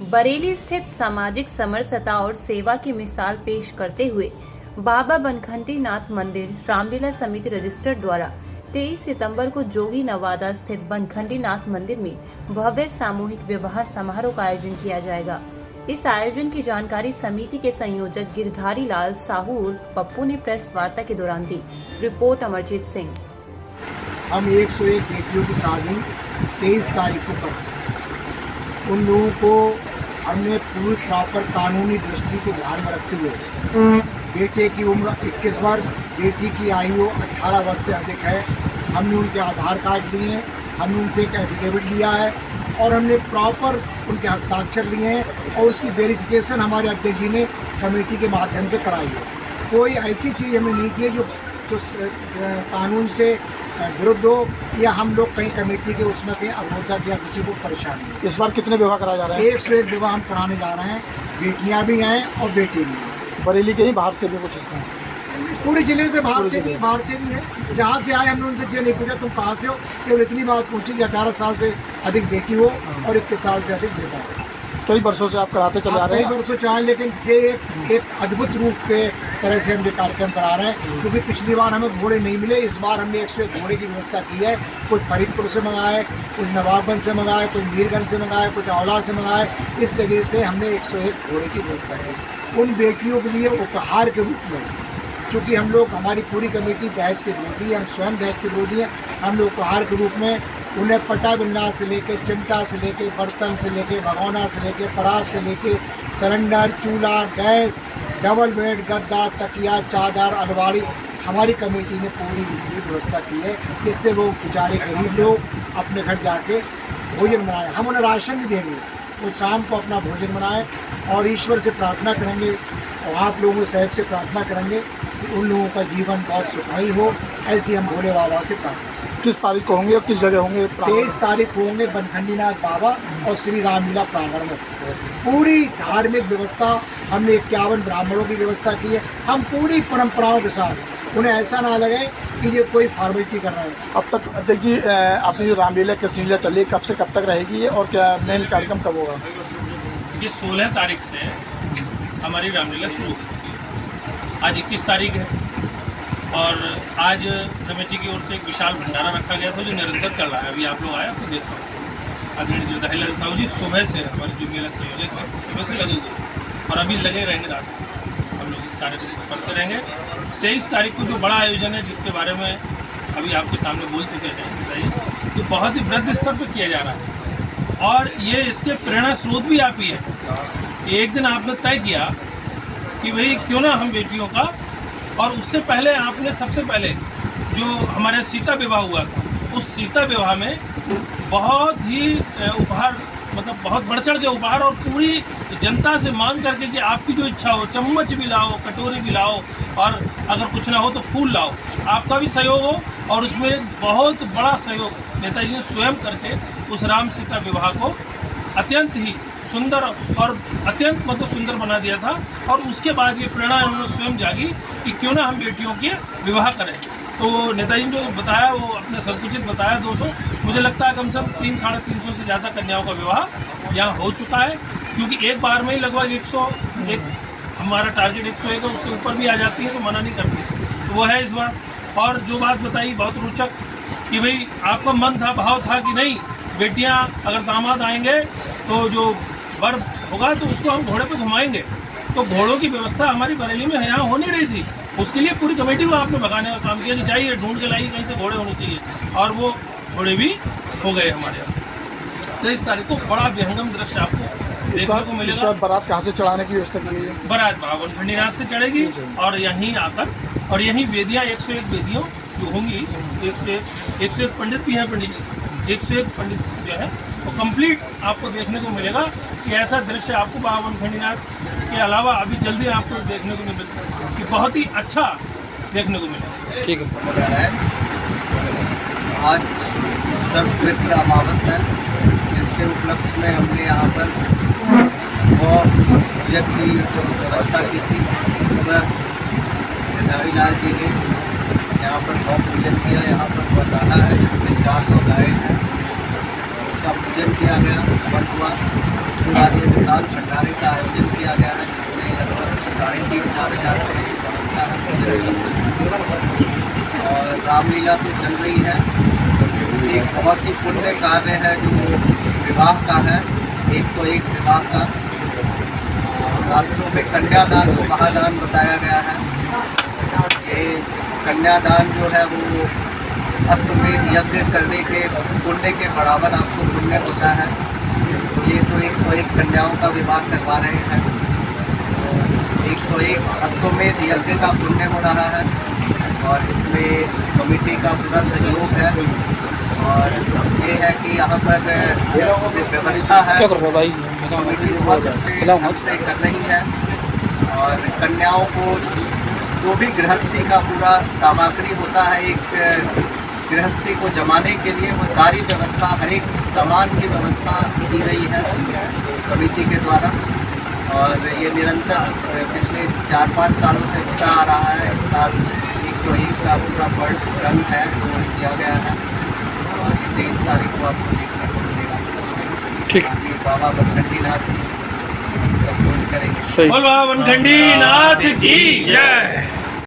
बरेली स्थित सामाजिक समरसता और सेवा की मिसाल पेश करते हुए बाबा बनखंडी नाथ मंदिर रामलीला समिति रजिस्टर्ड द्वारा 23 सितंबर को जोगी नवादा स्थित बनखंडी नाथ मंदिर में भव्य सामूहिक विवाह समारोह का आयोजन किया जाएगा। इस आयोजन की जानकारी समिति के संयोजक गिरधारी लाल साहू उर्फ पप्पू ने प्रेस वार्ता के दौरान दी। रिपोर्ट अमरजीत सिंह। हम 101 बेटियों की शादी 23 तारीख को कर उन लोगों को हमने पूरी प्रॉपर कानूनी दृष्टि को ध्यान में रखते हुए बेटे की उम्र 21 वर्ष, बेटी की आयु 18 वर्ष से अधिक है। हमने उनके आधार कार्ड लिए हैं, हमने उनसे एक एफिडेविट लिया है और हमने प्रॉपर उनके हस्ताक्षर लिए हैं और उसकी वेरिफिकेशन हमारे अध्यक्ष जी ने कमेटी के माध्यम से कराई है। कोई ऐसी चीज़ हमने नहीं की है जो कानून से विरुद्ध हो या हम लोग कहीं कमेटी के उसमें कहीं अवरोधक या किसी को परेशानी हो। इस बार कितने विवाह कराए जा रहे हैं? 101 विवाह हम कराने जा रहे हैं। बेटियां भी हैं और बेटे भी हैं। बरेली के ही बाहर से भी कुछ इसमें? पूरे जिले से बाहर से भी है। जहाँ से आए हमने उनसे ये नहीं पूछा तुम कहाँ से हो, केवल इतनी बात पूछी कि 18 साल से अधिक बेटी हो और 21 साल से अधिक बेटा हो। कई वर्षों से आप कराते चले आ रहे हैं? कई वर्षों चाहे, लेकिन ये एक अद्भुत रूप के तरह से हम ये कार्यक्रम करा रहे हैं क्योंकि पिछली बार हमें घोड़े नहीं मिले। इस बार हमने 101 घोड़े की व्यवस्था की है। कुछ फरीदपुर से मंगाए, कुछ नवाबगंज से मंगाए, कुछ मीरगंज से मंगाए, कुछ औला से मंगाए। इस तरीके से हमने 101 घोड़े की व्यवस्था की उन बेटियों के लिए उपहार के रूप में। चूँकि हम लोग हमारी पूरी कमेटी दहेज के विरोधी, हम स्वयं दहेज के विरोधी हैं। हम लोग उपहार के रूप में उन्हें पटा बिन्ना से लेके, चिमटा से लेके, बर्तन से लेके, भगोना से लेके, परास से लेके, सिलेंडर, चूल्हा, गैस, डबल बेड, गद्दा, तकिया, चादर, अलमारी हमारी कमेटी ने पूरी व्यवस्था की है। इससे वो बेचारे गरीब लोग अपने घर जाके भोजन बनाएं। हम उन्हें राशन भी देंगे, वो शाम को अपना भोजन बनाएं और ईश्वर से प्रार्थना करेंगे और आप लोगों सहयोग से प्रार्थना करेंगे कि उन लोगों का जीवन बहुत सुखमयी हो। ऐसी हम भोले बाबा से प्रार्थना। किस तारीख को होंगे और किस जगह होंगे? 23 तारीख को होंगे बनखंडी नाथ बाबा और श्री रामलीला प्रांगण में। पूरी धार्मिक व्यवस्था हमने 51 ब्राह्मणों की व्यवस्था की है। हम पूरी परंपराओं के साथ, उन्हें ऐसा ना लगे कि ये कोई फॉर्मेलिटी कर रहे हैं। अब तक अध्यक्ष जी अपनी जो रामलीला कृष्ण लीला चल रही है, कब से कब तक रहेगी और क्या मेन कार्यक्रम कब होगा? ये 16 तारीख से हमारी रामलीला शुरू हो चुकी है। आज 21 तारीख है और आज कमेटी की ओर से एक विशाल भंडारा रखा गया था जो निरंतर चल रहा है। अभी आप लोग आए, आपको देख रहा हूँ। आदरणीय गिरधारी लाल साहू जी सुबह से हमारे जो मेला संयोजक है सुबह से लगे हुए और अभी लगे रहेंगे रात को। हम लोग इस कार्यक्रम को करते रहेंगे। 23 तारीख को जो बड़ा आयोजन है जिसके बारे में अभी आपके सामने बोल चुके हैं, तो बहुत ही वृहद स्तर पर किया जा रहा है और ये इसके प्रेरणा स्रोत भी आप ही है। एक दिन आपने तय किया कि भाई क्यों ना हम बेटियों का, और उससे पहले आपने सबसे पहले जो हमारे सीता विवाह हुआ था उस सीता विवाह में बहुत ही उपहार, मतलब बहुत बढ़ चढ़ के उपहार और पूरी जनता से मांग करके कि आपकी जो इच्छा हो, चम्मच भी लाओ, कटोरी भी लाओ और अगर कुछ ना हो तो फूल लाओ, आपका भी सहयोग हो। और उसमें बहुत बड़ा सहयोग नेताजी ने स्वयं करके उस राम सीता विवाह को अत्यंत ही सुंदर और अत्यंत मतलब सुंदर बना दिया था। और उसके बाद ये प्रेरणा उन्होंने स्वयं जागी कि क्यों ना हम बेटियों के विवाह करें। तो नेताजी ने जो बताया वो अपने संकुचित बताया 200, मुझे लगता है कम से कम 300-350 से ज़्यादा कन्याओं का विवाह यहाँ हो चुका है क्योंकि एक बार में ही लगभग 101 हमारा टारगेट 101 है, उससे ऊपर भी आ जाती है तो मना नहीं करती। तो वो है इस बार। और जो बात बताई बहुत रोचक कि भाई आपका मन था, भाव था कि नहीं बेटियाँ अगर दामाद आएंगे तो जो वर होगा तो उसको हम घोड़े पे घुमाएंगे। तो घोड़ों की व्यवस्था हमारी बरेली में यहाँ हो नहीं रही थी, उसके लिए पूरी कमेटी को आपने भगाने का काम किया कि जाइए ढूंढ के लाइए कहीं से घोड़े होने चाहिए और वो घोड़े भी हो गए हमारे यहाँ। 23 तारीख को बड़ा विहंगम दृश्य आपको देखने को मिलेगा। इस बार बारात कहाँ से चढ़ाने की व्यवस्था की गई है? बारात बाबा बनखंडी नाथ से चढ़ेगी और यहीं आकर और यहीं वेदियाँ 101 वेदियों जो होंगी, 101 पंडित भी हैं। पंडित जी 101 पंडित जो है वो कंप्लीट आपको देखने को मिलेगा कि ऐसा दृश्य आपको बाबा बनखंडी नाथ के अलावा अभी जल्दी आपको देखने को नहीं मिलता कि बहुत ही अच्छा देखने को मिलेगा। ठीक है। आज सर्वपितृ अमावस्या है, जिसके उपलक्ष्य में हमने यहाँ पर पूजन की व्यवस्था की थी। सुबह गिरधारी लाल जी ने यहाँ पर गौ पूजन किया। यहाँ पर गौशाला है जिसमें 400 गाय हैं, उनका पूजन किया गया, हवन हुआ। उसके बाद ये विशाल पूजा तो चल रही है। एक बहुत ही पुण्य कार्य है जो विवाह का है, 101 विवाह का। शास्त्रों में कन्यादान को महादान बताया गया है। ये कन्यादान जो है वो अश्वमेध यज्ञ करने के पुण्य के बराबर आपको पुण्य होता है। तो ये तो 101 कन्याओं का विवाह करवा रहे हैं, तो 101 अश्वमेध यज्ञ का पुण्य हो रहा है और इसमें कमेटी का पूरा सहयोग है। और ये है कि यहाँ पर जो व्यवस्था है कमेटी बहुत अच्छे ढंग से कर रही है और कन्याओं को जो भी गृहस्थी का पूरा सामग्री होता है, एक गृहस्थी को जमाने के लिए वो सारी व्यवस्था, हर एक सामान की व्यवस्था की गई है कमेटी के द्वारा। और ये निरंतर पिछले 4-5 सालों से होता आ रहा है। इस साल 101 का पूरा बर्ड रन है जो किया गया है और 23 तारीख को आपको देखने को मिलेगा। ठीक, बाबा बनखंडी नाथ सब लोग करेंगे। बोल बाबा बनखंडी नाथ की जय।